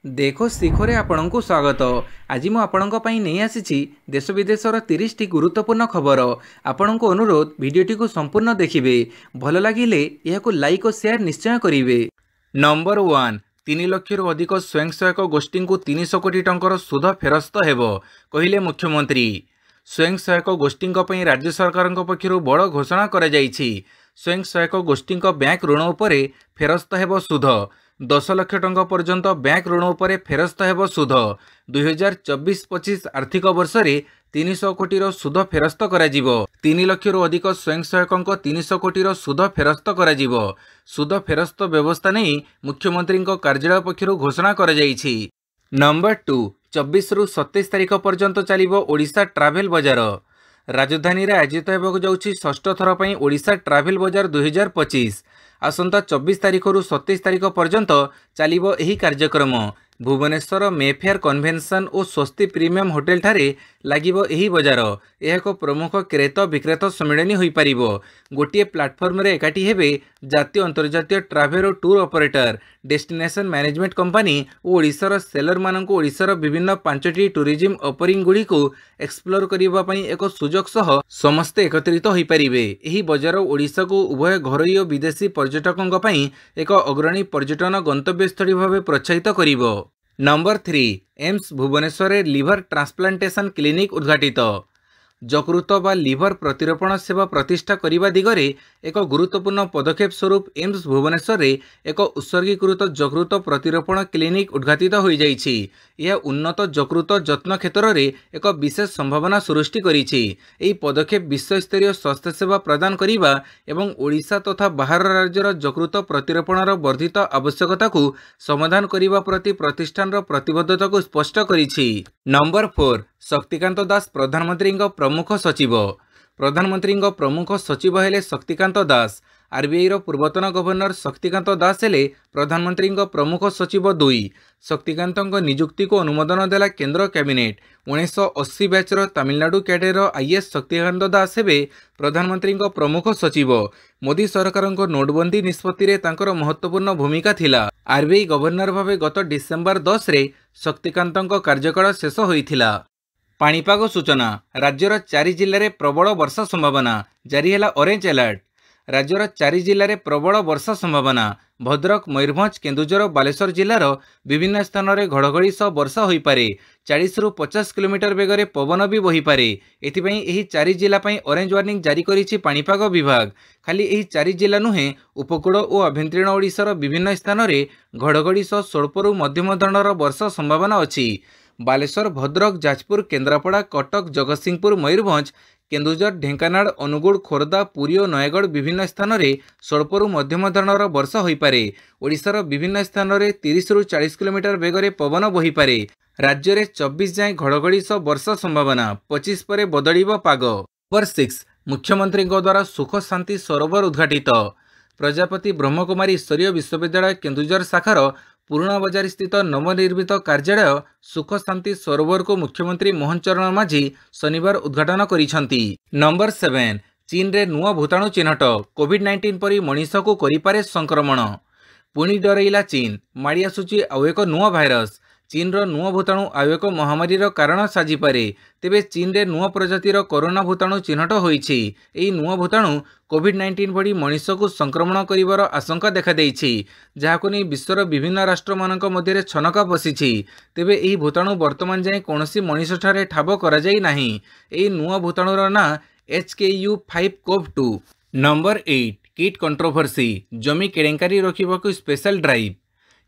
देखो शिखरे आपण को स्वागत। आज मु आपण नहीं आसी देश विदेशर 30 टी गुरुत्वपूर्ण खबर। आपण को अनुरोध भिडियोटी को संपूर्ण देखिए, भल लगिले यह लाइक और शेयर निश्चय करेंगे। नंबर 1, 3 लाख अधिक स्वयं सहायक गोष्ठी को 300 कोटी टंकर सुध फेरस्त हेबो कहिले मुख्यमंत्री। स्वयं सहायक गोष्ठी राज्य सरकार पक्षर बड़ घोषणा करा जायछि। स्वयं सहायक गोष्ठी बैंक ऋण उपरे फेरस्त हेबो सुध। 10 लाख टंका पर्यंत बैंक ऋण उपरे फेरस्त हेबो सुध। 2024-25 आर्थिक वर्ष रे 300 कोटी सुध फेरस्त करा जिवो। 3 लाख अधिक स्वयं सहायक 300 कोटी सुध फेरस्त करा जिवो। सुध फेरस्त व्यवस्था नहीं मुख्यमंत्री कार्यालय पक्षर घोषणा करा जायछि। नंबर 2, 24 रु 27 तारिख पर्यंत चलिबो ओडिशा ट्रावेल बजार। राजधानी रे आयोजित हेबाकु जाउछि षष्ठ थर पई ओडिशा ट्रावेल बजार 2025। आसंता 24 तारिख रु 27 तारिख पर्यंत चलिबो एही कार्यक्रम। भुवनेश्वर मेफेयर कन्वेंशन और स्वस्ति प्रीमियम होटेल ठारे लागिबो एही बजार। यह एक प्रमुख क्रेता विक्रेता सम्मेलन होई पारिबो। गोटिए प्लाटफर्म रे एकाठी हेबे जातीय अंतर्जातीय ट्रावेल और tour operator, destination management company और ओडिशार सेलर मानक ओडिशार विभिन्न 5टी टूरिज्म ऑफरिंग गुडी को एक्सप्लोर करिबा पई एक सुजोग सह समस्त एकत्रित होई पारिबे। एही बजार ओडिशा को उभय घरोई और विदेशी पर्यटकों पई एक अग्रणी पर्यटन गंतव्यस्थली भाव प्रोत्साहित करिबो। Number 3, AIIMS Bhubaneswar liver transplantation clinic उद्घाटित। यकृत बा लिवर प्रतिरोपण सेवा प्रतिष्ठा करने दिगरे एक गुरुत्वपूर्ण पदक्षेप स्वरूप एम्स भुवनेश्वर एक उत्सर्गीकृत यकृत प्रतिरोपण क्लिनिक उद्घाटित हो जाइछि। यह उन्नत यकृत जत्न क्षेत्र में एक विशेष संभावना सृष्टि करिछि। एही पदक्षेप विश्वस्तरीय स्वास्थ्य सेवा प्रदान करिबा एवं ओडिशा तथा बाहर राज्यर यकृत प्रतिरोपणर वर्धित आवश्यकता को समाधान करिबा प्रति प्रतिष्ठान प्रतिबद्धता को स्पष्ट करिछि। नंबर 4, शक्तिकांत दास प्रधानमंत्री प्रमुख सचिव। प्रधानमंत्री प्रमुख सचिव हेले शक्तिकांत दास। आरबीआई पूर्वतन गवर्नर शक्तिकांत दास हेले प्रधानमंत्री प्रमुख सचिव 2। शक्तिकांत नियुक्ति को अनुमोदन देला केंद्र cabinet. 1980 बैचर Tamil Nadu cadre IAS Shaktikanta Das हेबे प्रधानमंत्री प्रमुख सचिव। मोदी सरकार नोटबंदी निष्पत्ति रे तांकर महत्वपूर्ण भूमिका थिला। आरबीआई गवर्नर भावे गत डिसेम्बर 10 रे शक्तिकांत कार्यकाल शेष होइथिला। पाणीपाग सूचना। राज्यर 4 जिले में प्रबल वर्षा संभावना। जारी है ऑरेंज अलर्ट। राज्यर 4 जिले में प्रबल वर्षा संभावना। भद्रक, मयूरभंज, केन्दुझर, बालेश्वर जिलार विभिन्न स्थान में घड़घड़ी सह वर्षा हो पारे। 40 रु 50 किलोमीटर बेगर पवन भी बही पारे। एथिपाई एही 4 जिला पई ऑरेंज वार्निंग जारी करिछि पाणीपाग विभाग। खाली एही 4 जिला नुहे, उपकूल और आभ्यंतरीण ओडिशार विभिन्न स्थान में घड़घड़ी सह स्वल्परू मध्यम धरणर वर्षा संभावना अछि। बालेश्वर, भद्रक, जाजपुर, केन्द्रापड़ा, कटक, जगतसिंहपुर, मयूरभंज, केन्दुझर, ढेंकानाल, अनुगुल, खोर्धा, पुरी और नयगढ़ विभिन्न स्थान में स्वल्परू मध्यम धरणर वर्षा हो पारे। ओडिशार विभिन्न स्थान में 30 रु 40 किलोमीटर बेगर पवन बही पारे। राज्य में 24 जाए घड़घड़ी सह वर्षा संभावना। 25 पर बदलिबो पाग। नंबर 6, मुख्यमंत्री द्वारा सुख शांति सरोवर उद्घाटित। प्रजापति ब्रह्मकुमारी ईश्वरीय विश्वविद्यालय केन्दुझर शाखार पुराणा बजार स्थित नवनिर्मित कार्यालय सुख शांति सरोवर को मुख्यमंत्री मोहन चरण माझी शनिवार उद्घाटन करिसंती। नंबर 7, चीन रे नुआ भूताणु चिन्हट। कोविड-19 परी मनीष को करिपारे संक्रमण। पुणी डरैला चीन। माड़ी आसुची आउ एक नुआ भाइरस। चीन रो नुआ भूताणु आउ एक महामारी कारण साजिपारे। तेबे चीन रे नुआ प्रजातिर कोरोना भूताणु चिन्हट होईछि। एही नुआ भूताणु कोविड-19 भली मनीष को संक्रमण करिवार आशंका देखा देइछि, जाहाको नै विश्वर विभिन्न राष्ट्र मानक मध्य छनका बसिछि। तेबे एही भूताणु वर्तमान जाए कौनसी मनीष ठारे ठाब करा जाई नाही। एही नुआ भूताणुर ना HKU5CoV2। Number 8, kit controversy. जमी केड़ेंकारी रोकबाकू स्पेशल ड्राइव।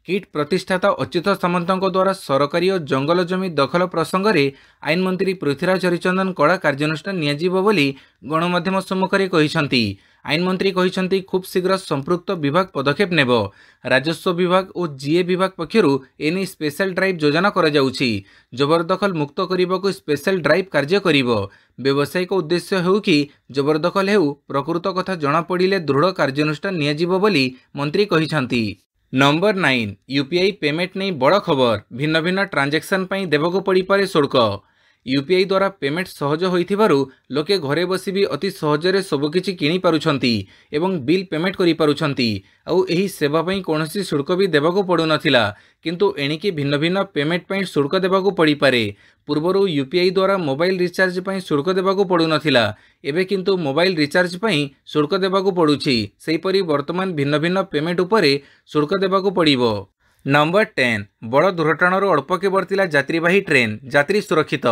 किट प्रतिष्ठाता अच्युत सामंत द्वारा सरकारी और जंगल जमी दखल प्रसंग में आईन मंत्री पृथ्वीराज हरिचंदन कड़ा कार्यानुष्ठान नियाजिबो बोली गणमाध्यम सम्मुखें कहिसंती। आईन मंत्री कहिसंती खूब शीघ्र संपृक्त विभाग पदक्षेप नेबो। राजस्व विभाग और जीए विभाग पक्षरु एने स्पेशल ड्राइव योजना करा जाउछि। जबरदखल मुक्त करिबाकू स्पेशल ड्राइव कार्य करिबो। व्यावसायिक उद्देश्य हेउ कि जबरदखल हेउ, प्रकृत कथा जना पड़िले दृढ़ कार्यानुष्ठान नियाजिबो बोली मंत्री कहिसंती। नंबर 9, यूपीआई पेमेंट नहीं बड़ खबर। भिन्न भिन्न ट्रांजेक्शन पई देबको पड़ी पारे शुल्क। यूपीआई द्वारा पेमेंट सहज होइथिबारु लोके घरे बसी भी अति सहजरे सबकिछि किनि पारुछंती एवं बिल पेमेंट करि पारुछंती। आउ एही सेवा पई कोनोसी शुल्क भी देबाको पडु नथिला, किंतु एणिकी भिन्न भिन्न पेमेंट पई शुल्क देबाको पड़ी पारे। पूर्वरु यूपीआई द्वारा मोबाइल रिचार्ज पई शुल्क देबाको पडु नथिला, एबे किंतु मोबाइल रिचार्ज पई शुल्क देबाको पडुछि। सेहीपरि वर्तमान भिन्न भिन्न पेमेंट उपरे शुल्क देबाको पड़िबो। नंबर 10 बड़ दुर्घटनार अल्पके बर्तिला यात्रीवाही ट्रेन, यात्री सुरक्षित।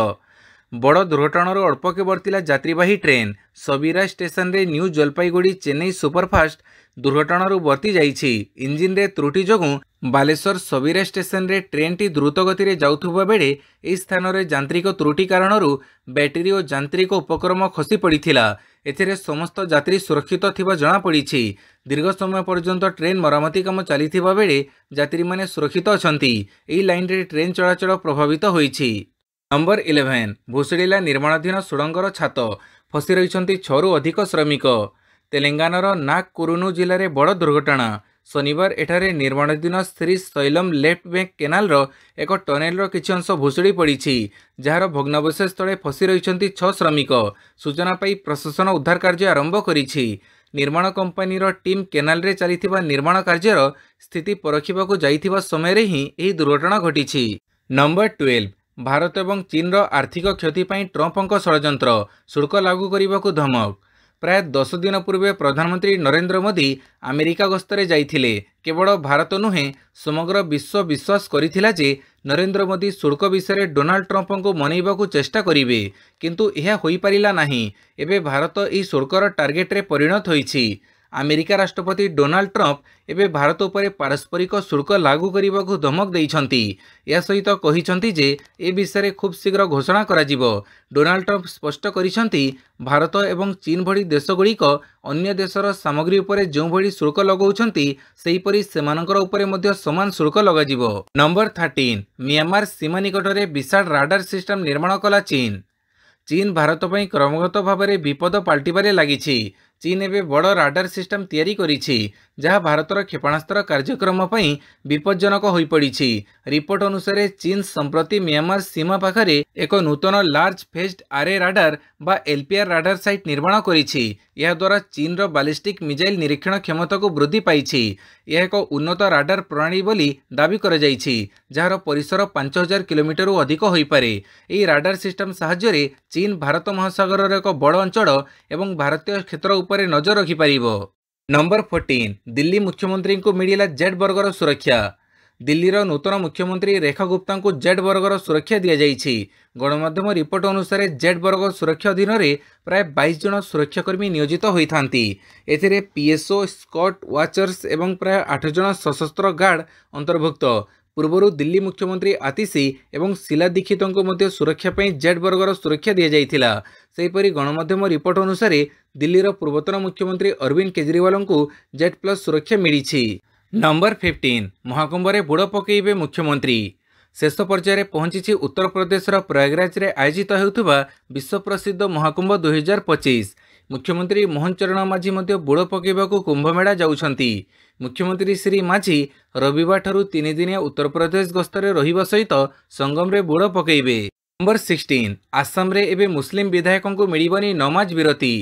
बड़ दुर्घटनार अल्पके बर्तिला यात्रीवाही ट्रेन सबीरा स्टेशन रे न्यू जलपाईगुड़ी चेन्नई सुपरफास्ट दुर्घटनारू बर्ती जाइछि। इंजिन रे त्रुटि जोगु बालेश्वर सबीरा स्टेशन रे ट्रेन टी द्रुत गति रे जाउथुबा बेले एही स्थान रे यांत्रिक त्रुटि कारणरू बैटरी और यांत्रिक उपकरण खसी पड़िथिला। एथिरे समस्त यात्री सुरक्षित थिबा जणा पड़िछि। दीर्घ समय पर्यंत ट्रेन मरामती काम चलिथिबा बेले यात्री माने सुरक्षित अछंती। एही लाइन रे ट्रेन चलाचल प्रभावित होइछि। नंबर 11 भुसुड़िला निर्माणाधीन सुड़ंगर छात, फसी रहिछंती 6 रु अधिक श्रमिक। तेलंगानार नागकुरुनु जिले में बड़ दुर्घटना। शनिवार एठारे निर्माणाधीन Shri Shailam left bank canal एक टनेल किछि अंश भुसुड़ी पड़ी, जार भग्नावशेष तले फसी रहिछंती 6 श्रमिक। सूचना पाई प्रशासन उद्धार कार्य आरंभ करिछि। निर्माण कंपनीर टीम केनाल रे चलिथिबा निर्माण कार्यर स्थिति परखिबाकू जाइथिबा समय रे ही एही दुर्घटना घटिछि। नंबर 12 भारत एवं चीन रो आर्थिक क्षति पाई ट्रंपक षड्यंत्र, शुल्क लागू करने धमक। प्राय 10 दिन पूर्वे प्रधानमंत्री नरेंद्र मोदी अमेरिका गस्तरे जाइथिले। केवल भारत नुहे समग्र विश्व विश्वास करिथिला जे नरेंद्र मोदी शुल्क विषय डोनाल्ड ट्रंप को मनैबाकू चेष्टा करिवे, किंतु यह होई परिला नाही। एबे भारत एही शुल्कर टार्गेट रे परिणत होइछि। अमेरिका राष्ट्रपति डोनाल्ड ट्रंप एबे भारत उपरे पारस्परिक शुल्क लागू करने धमक देइछंती। या सहित कहिछंती जे ए विषय खूब शीघ्र घोषणा कराजिबो। डोनाल्ड ट्रंप स्पष्ट करिछंती भारत एवं चीन भली देशगुड़िक अन्य देशर सामग्री उपरे जो भली शुल्क लगाउछंती सेहीपरि सेमानकर उपरे मध्य समान शुल्क लगाजिबो। नंबर 13 म्यांमार सीमा निकटरे विशाल राडार सिस्टम निर्माण कला चीन। चीन भारत पई क्रमगत भाव में विपद पाल्टिबारे लागिछि। चीन एबे बड़ राडार सिस्टम तैयारी करिछि, जहाँ भारतर क्षेपणास्त्र कार्यक्रम पई विपज्जनक होई पड़िछि। रिपोर्ट अनुसार चीन संप्रति म्यांमार सीमा पाखरे एक नूतन लार्ज फेज्ड आरे राडार बा एलपीआर राडार साइट निर्माण करिछि। यह द्वारा चीन रो बैलिस्टिक मिसाइल निरीक्षण क्षमता को वृद्धि पाइछि। यह एक उन्नत राडार प्रणाली बोली दाबी करा जाइछि, जार परिसर 5000 किलोमीटर अधिक होई पारे। एही राडार सिस्टम सहाय्य चीन भारत महासागर एक बड़ अंचल एवं भारतीय क्षेत्र उपरे नजर रखि पारिबो। नंबर 14 दिल्ली मुख्यमंत्री को मिलिला जेड वर्गर सुरक्षा। दिल्लीर नूतन मुख्यमंत्री रेखा गुप्ता को जेड वर्गर सुरक्षा दि जाइछि। गणमाध्यम रिपोर्ट अनुसार जेड वर्ग सुरक्षा अधीन में प्राय 22 जन सुरक्षाकर्मी नियोजित होइथांती। एथिरे पीएसओ, स्कॉट वाचर्स एवं प्राय 8 जन सशस्त्र गार्ड अंतर्भुक्त। पूर्वरु दिल्ली मुख्यमंत्री आतिशी एवं शीला दीक्षित को सुरक्षा पई जेड वर्गर सुरक्षा दि जाइथिला। सेहीपरि गणमाध्यम रिपोर्ट अनुसार दिल्लीर पूर्वतन मुख्यमंत्री अरविंद केजरीवाल को जेड प्लस सुरक्षा मिली। नंबर 15 महाकुंभ रे बुड़ पकेइबे मुख्यमंत्री। शेष पर्यायर पहुंची उत्तर प्रदेश प्रयागराज रे आयोजित होउथुबा विश्व प्रसिद्ध महाकुंभ 2025। मुख्यमंत्री मोहन चरण माझी मध्य बुड़ पकेइबाकू कुंभमेला जाउछंती। मुख्यमंत्री श्री माझी रविवार ठारू 3 दिनिया उत्तर प्रदेश गस्तरे रहिबा सहित संगम रे बुड़ पकेइबे। नंबर 16 आसाम रे एबे मुस्लिम विधायकों को मिलिबनी नमाज विरति।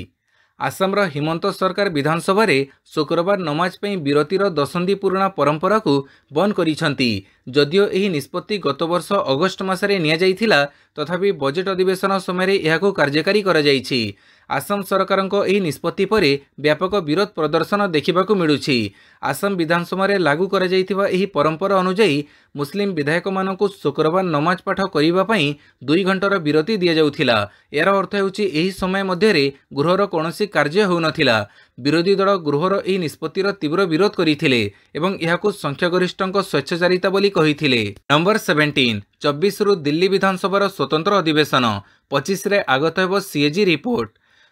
आसाम रो हिमंत सरकार विधानसभा रे शुक्रवार नमाज पई विरतिर दशंधि पुराणा परंपरा को बंद करिसंती। जदियो एही निष्पत्ति गत वर्ष अगस्ट मासरे निया जाइथिला, तथापि बजेट अधिवेशन समय यहाको कार्यकारी करा जाइछि। आसाम सरकारक एही निष्पत्ति परे व्यापक विरोध प्रदर्शन देखिबाकू मिलुछि। आसाम विधानसभा रे लागू करा जाइथिबा एही परंपरा अनुसार मुस्लिम विधायक मानकू शुक्रवार नमाज पाठ करिबा पई 2 घंटार विरति दिया जाउथिला। यार अर्थ हेउछि एही समय मध्यरे गृहर कोनोसी कार्य होउ नथिला। विरोधी दल गृहर एही निष्पत्तिर तीव्र विरोध करिथिले एवं यहाकू संख्यागरिष्ठक स्वेच्छाचारिता बोली कहिथिले। नंबर 17 24 रु दिल्ली विधानसभा स्वतंत्र अधिवेशन। 25 रे आगत हेबो सीएजी रिपोर्ट।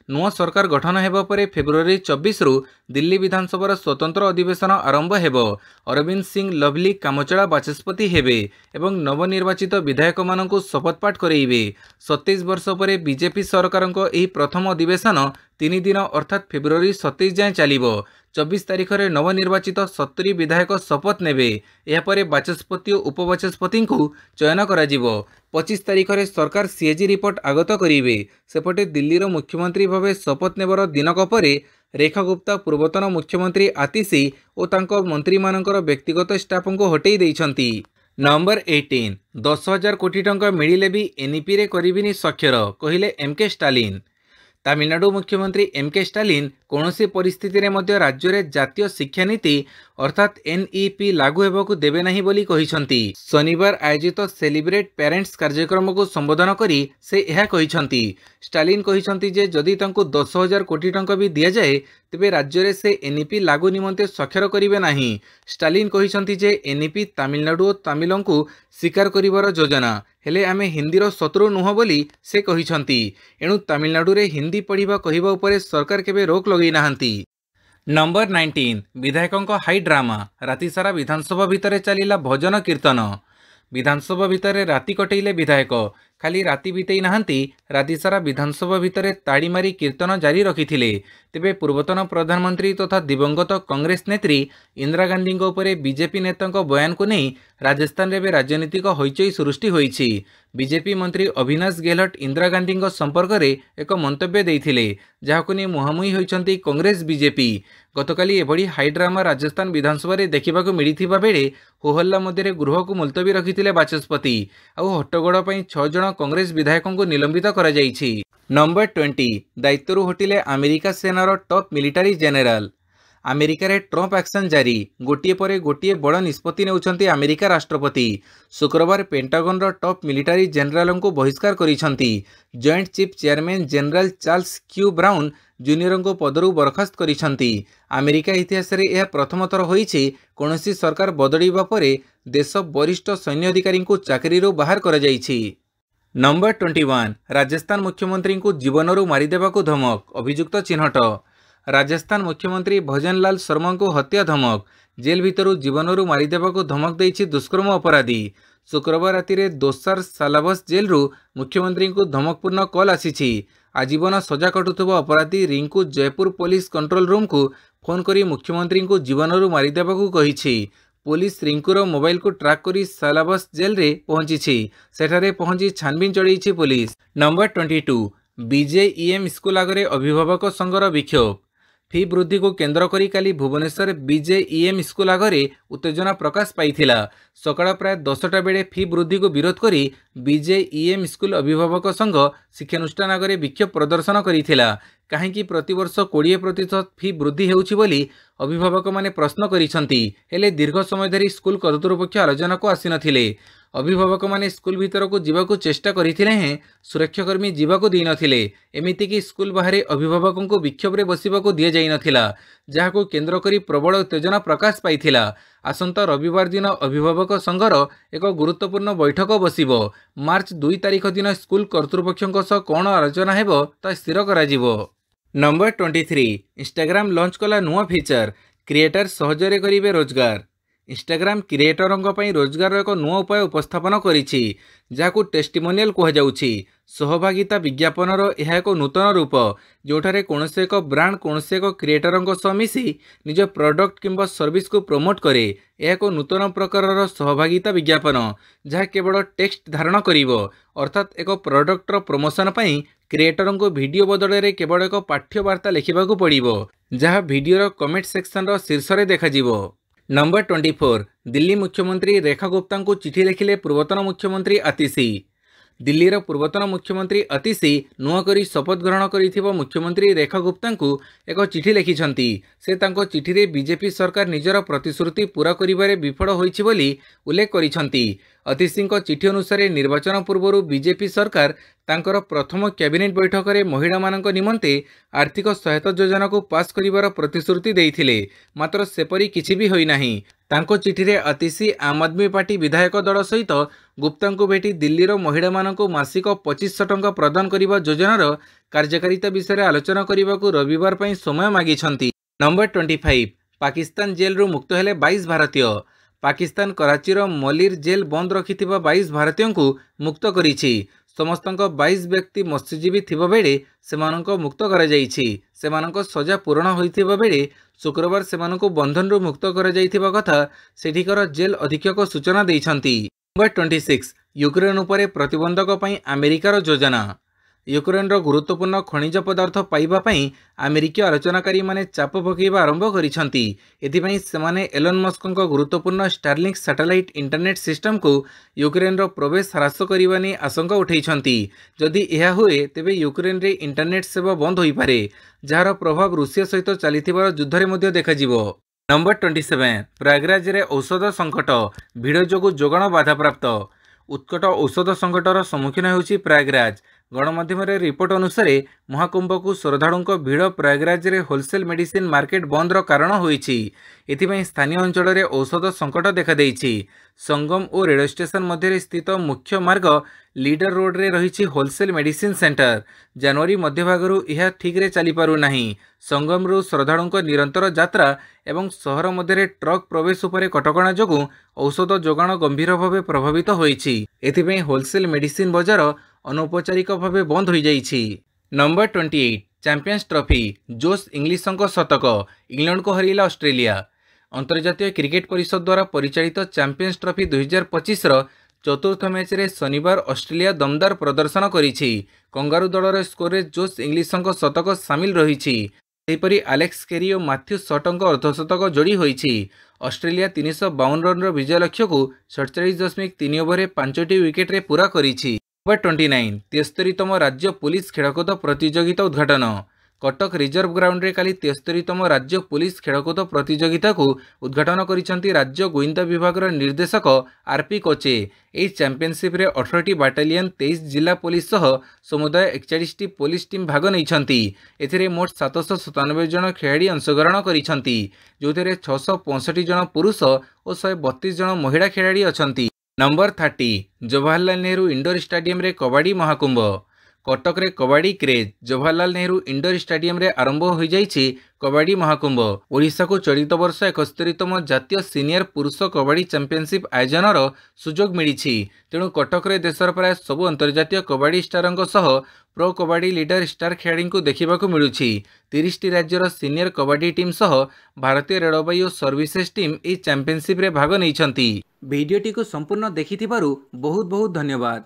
नुआ सरकार गठन हेबा परे फेब्रुआरी 24 रु दिल्ली विधानसभा स्वतंत्र अधिवेशन आरंभ हेबो। अरविंद सिंह लवली कामचला बाचस्पति हेबे एवं नवनिर्वाचित विधायक मानकू शपथपाठ करेइबे। 27 वर्ष परे बीजेपी सरकारक एही प्रथम अधिवेशन 3 दिन अर्थात फेब्रुआरी 27 जाए चलिबो। 24 ତାରିଖରେ ନବନିर्वाचित 70 विधायक शपथ नेबे। एहापरे बाचस्पति और उपबाचस्पति को चयन कराजिबो। 25 तारिखरे सरकार सीएजी रिपोर्ट आगत करिवे। सेपटे दिल्लीर मुख्यमंत्री भावे शपथ नेबर दिनक परे रेखा गुप्ता पूर्वतन मुख्यमंत्री आतिशी और तांको मंत्री मानकर व्यक्तिगत स्टाफ को हटई देइछंती। नंबर 18 10,000 कोटी टंका मिलिले भी एनईपी रे करिबिनी स्वाक्षर कहिले एमके स्टालिन। तमिलनाडु मुख्यमंत्री एमके स्टालिन कौनसी परिस्थिति रे मध्य राज्य रे जातीय शिक्षा नीति अर्थात एनईपी लागू हेबाकू देबे नाही बोली कहिसंती। शनिवार आयोजित सेलिब्रेट पेरेंट्स कार्यक्रम को संबोधन करी से यह कहिसंती। स्टालिन कहिसंती जे जदि तांको 10,000 कोटी टंका भी दिया जाए तेबे राज्य रे से एनईपी लागू निमंते स्वाक्षर करिवे नाही। स्टालिन कहिसंती जे एनईपी तमिलनाडु और तमिलंकु स्वीकार करिवार योजना हेले आमे हिंदीर शत्रु नुह बोली से कहिसंती। एणु तमिलनाडु रे हिंदी पढ़िबा कहिबा उपरे सरकार केबे रोक लगई नाहंती। नंबर 19 विधायकों हाई ड्रामा राति सारा विधानसभा भितर चलिला भजन कीर्तन। विधानसभा भितर राति कटेइले विधायक खाली राति बीतई नाहंती राति सारा विधानसभा भितर ताड़ी मारी कीर्तन जारी रखिथिले। तेबे पूर्वतन प्रधानमंत्री तथा दिवंगत कांग्रेस नेत्री इंदिरा गांधी उपरे बीजेपी नेतांको बयान को नहीं राजस्थान रे राजनीतिक हईचई सृष्टि होईछि। बीजेपी मंत्री अविनाश गेहलोत इंदिरा गांधी संपर्क में एक मंतव्य देइथिले जहाको नहीं मुहांमुही होइछंती कांग्रेस बीजेपी। गतकाली एभली हाईड्रामा राजस्थान विधानसभा रे देखिबाकू मिलिथिबा बेले होहल्ला मध्य गृह को मुलतवी रखिथिले बाचस्पति आउ हट्टगोड़ पई 6 जण कांग्रेस विधायकों को निलंबित करा जाइछि। नंबर 20 दायित्वरू हटिले अमेरिका सेनार टॉप मिलिटारी जेनेराल। अमेरिका रे ट्रम्प एक्शन जारी गोटिए परे गोटिए बड़ निष्पत्ति नेउछंती अमेरिका राष्ट्रपति। शुक्रवार पेंटागन रो टॉप मिलिटारी जेनेराल को बहिष्कार करिसंती। Joint chief chairman general Charles Q Brown junior को पदरू बरखास्त करिसंती। अमेरिका इतिहास रे यह प्रथम थर होईछि कोनोसी सरकार बदलिबा परे देश वरिष्ठ सैन्य अधिकारी को चाकरीरू बाहर करा जाइछि। नंबर 21 राजस्थान मुख्यमंत्री को जीवनरू मारिदेबाकू धमक अभियुक्त चिन्हट। राजस्थान मुख्यमंत्री भजन लाल शर्मा को हत्या धमक जेल भितरू जीवनरू मारिदेबाकू धमक देइछि दुष्कर्म अपराधी। शुक्रवार राति रे दोसार सालाबस जेलरू मुख्यमंत्री को धमकपूर्ण कॉल आसीछि। आजीवन सजा कटुथुबा अपराधी Rinku Jaipur police control room को फोन करी मुख्यमंत्री को जीवनरू मारिदेबाकू कहिछि। पुलिस रिंकुर मोबाइल को ट्रैक करी सालाबस जेल रे पहुंची सेठारे पहुंची छानबीन चढ़ी पुलिस। नंबर 22 बीजेईएम स्कूल आगरे अभिभावक संघर विक्षोभ। फी वृद्धि को केन्द्र करी काली भुवनेश्वर बीजेईएम स्कूल आगरे उत्तेजना प्रकाश पाइथिला। सकाळ प्राय 10टा बेले फी वृद्धि को विरोध करी बीजेईएम स्कूल अभिभावक संघ शिक्षानुष्ठान आगरे विक्षोभ प्रदर्शन करिथिला। काहेकि प्रतिवर्ष 20% फी वृद्धि हेउछि बोली अभिभावक माने प्रश्न करिसंती हेले दीर्घ समय धरी स्कूल कर्तृपक्ष आलोचना को आसी नथिले। अभिभावक माने स्कूल भीतर को जीवाकू चेष्टा करथिले हैं सुरक्षाकर्मी जीवाकू दी नथिले। एमिति कि स्कूल बाहर अभिभावकों को विक्षोभ रे बसिबाकू दिया जाई नथिला जहाको केन्द्र करी प्रबल उत्तेजना प्रकाश पाइथिला। आसंता रविवार दिन अभिभावक संघर एक गुरुत्वपूर्ण बैठक बसिबो। मार्च 2 तारिख दिन स्कूल कर्तृपक्षों सह कौन आलोचना हेबो ता स्थिर कराजिबो। नंबर 23 इंस्टाग्राम लॉन्च कला नुआ फीचर क्रिएटर सहजरे करिवे रोजगार। इंस्टाग्राम क्रिएटरों पर रोजगार एक नुआ उपाय उपस्थापन करिछि जाकू टेस्टिमोनियल कहुछि। सहभागिता विज्ञापनर यह एक नूतन रूप जोठारे कौनसी एक ब्रांड कौनसी एक क्रिएटरों सह मिसी निज प्रोडक्ट किंबा सर्विस को प्रमोट करे। यह एक नूतन प्रकार सहभागिता विज्ञापन जहाँ केवल टेक्स्ट धारण करिवो अर्थात एक प्रोडक्टर प्रमोशन पई क्रिएटरों को वीडियो बदल में केवल एक पाठ्य वार्ता लिखा पड़ो जहाँ वीडियोर कमेंट सेक्शन शीर्ष में देखाजिवो। नंबर 24 दिल्ली मुख्यमंत्री रेखा गुप्ता को चिठी लिखिले पूर्वतन मुख्यमंत्री आतिशी। दिल्लीर पूर्वतन मुख्यमंत्री आतिशी नुआ करी शपथ ग्रहण करिथिबा मुख्यमंत्री रेखा गुप्ता को एक चिठी लिखिछंती। से तांको चिठी रे बीजेपी सरकार निजर प्रतिश्रुति पूरा करिबारे विफल होईछि बोली उल्लेख करिछंती। आतिशी चिठी अनुसार निर्वाचन पूर्व बीजेपी सरकार तांकर प्रथम कैबिनेट बैठक में महिला मानक निमंते आर्थिक सहायता योजना को पास करिवार प्रतिश्रुति देइथिले मात्र सेपरी किछि भी होई नाही। तांको चिठी रे आतिशी आम आदमी पार्टी विधायक दल सहित गुप्ता को भेटी दिल्लीर महिला मानक मासिक 2500 टंका प्रदान करिबा योजनार कार्यकारिता विषय आलोचना करने को रविवार समय मागिछंती। नंबर 25 पाकिस्तान जेल रु मुक्त हेले 22 भारतीय। पाकिस्तान कराचीर मलिर जेल बंद रखिथिबा 22 भारतीयों मुक्त करिछि। समस्तक 22 व्यक्ति मत्स्यजीवी थिबा बेले सेमानंको मुक्त करा जाइछि। सेमानंको सजा पूर्ण होइथिबा बेले शुक्रवार सेमानंको बंधनरु मुक्त करा जाइथिबा कथा सेठिकर जेल अधीक्षक सूचना दैछन्ति। नंबर 26 यूक्रेन उपरे प्रतिबंधक पई अमेरिकार योजना। यूक्रेनर गुरुत्वपूर्ण खनिज पदार्थ पाइबा पई अमेरिकीय आलोचनाकारी माने चाप पकेइबा आरंभ करिसंती। एथिपई सेमाने एलन मस्कଙ୍କ गुरुत्वपूर्ण स्टारलिंक सैटेलाइट इंटरनेट सिस्टम को यूक्रेनर प्रवेश ह्रास करबा नै आशंका उठैछंती। जदि एहा हुए तेबे यूक्रेन रे इंटरनेट सेवा बंद होई पारे, जार प्रभाव रूसिया सहित चलिथिबार युद्धरे मध्ये देखाजिबो। नंबर 27 प्रयागराज रे औषध संकट, भिड़ जोगु जोगाण बाधाप्राप्त। उत्कट औषध संकटर सम्मुखीन होउछि प्रयागराज। गणमाध्यम रिपोर्ट अनुसार महाकुंभ को श्रद्धालुओं भिड़ प्रयागराज रे होलसेल मेडिसिन मार्केट बंदर कारण होइछि। एथिपई स्थानीय अंचल रे औषध संकट देखा देइछि। संगम और रेलवे स्टेशन मध्य स्थित मुख्य मार्ग लीडर रोड रे रहिछि होलसेल मेडिसिन सेंटर। जनवरी मध्यभागरु यह ठीक रे चली पारु नाही। संगम रु श्रद्धालुओं निरंतर यात्रा एवं शहर मध्य ट्रक प्रवेश उपरे कटकणा जोगु औषध जोगाण गंभीर भाव प्रभावित होइछि। एथिपई होलसेल मेडिसिन बजार अनौपचारिक भाव बंद हो जाइछि। नंबर 28 चैंपियंस ट्रॉफी, जोश इंग्लिशଙ୍କ शतक, इंग्लैंड को हरिला ऑस्ट्रेलिया। अंतर्जातीय क्रिकेट परिषद द्वारा परिचालित चैंपियंस ट्रॉफी 2025 चतुर्थ मैच रे शनिवार ऑस्ट्रेलिया दमदार प्रदर्शन करिछि। कंगारू दलर स्कोर रे जोश इंग्लिशଙ୍କ शतक सामिल रहिछि। सेहिपरि आलेक्स केरी और मैथ्यू सटଙ୍କ अर्धशतक जोड़ी होइछि। ऑस्ट्रेलिया 352 रन विजय लक्ष्य को 47.3 ओवर 5टी विकेट रे पूरा करिछि। नंबर 29 73तम राज्य पुलिस खेलकूद प्रतियोगिता उद्घाटन। कटक रिजर्व ग्राउंड रे काली 73तम राज्य पुलिस खेलकूद प्रतियोगिता को उद्घाटन करिसंती राज्य गोइंदा विभाग निर्देशक आरपी कोचे। एही चैंपियनशिप रे 18टी बाटालियन 23 जिला पुलिस सह समुदाय 41टी पुलिस टीम भाग नैछंती। एथिरे मोट 797 जन खेलाड़ी अंशग्रहण करिसंती, जोथिरे 665 जन पुरुष और 132 जन महिला खेलाड़ी अछंती। Number 30 Jawaharlal Nehru indoor stadium रे कबड्डी महाकुंभ। कटक रे kabaddi craze. Jawaharlal Nehru indoor stadium रे आरंभ हो जाइछि कबड्डी महाकुंभ। ओडिशा को चलित वर्ष 71तम जातीय सीनियर पुरुष कबड्डी चैंपियनशिप आयोजनर सुजोग मिलिछि। तेणु कटक रे देशर प्राय सबु अंतर्जातीय कबड्डी स्टारଙ୍କ सह प्रो कबड्डी लीडर स्टार खेलाड़ी को देखा मिलुछि। 30टी राज्यर सीनियर कबड्डी टीम सह भारतीय रेलवे और सर्विसेज टीम ए चैंपियनशिप रे भाग नैछंती। वीडियोटी को संपूर्ण देखिथिबारु बहुत बहुत धन्यवाद।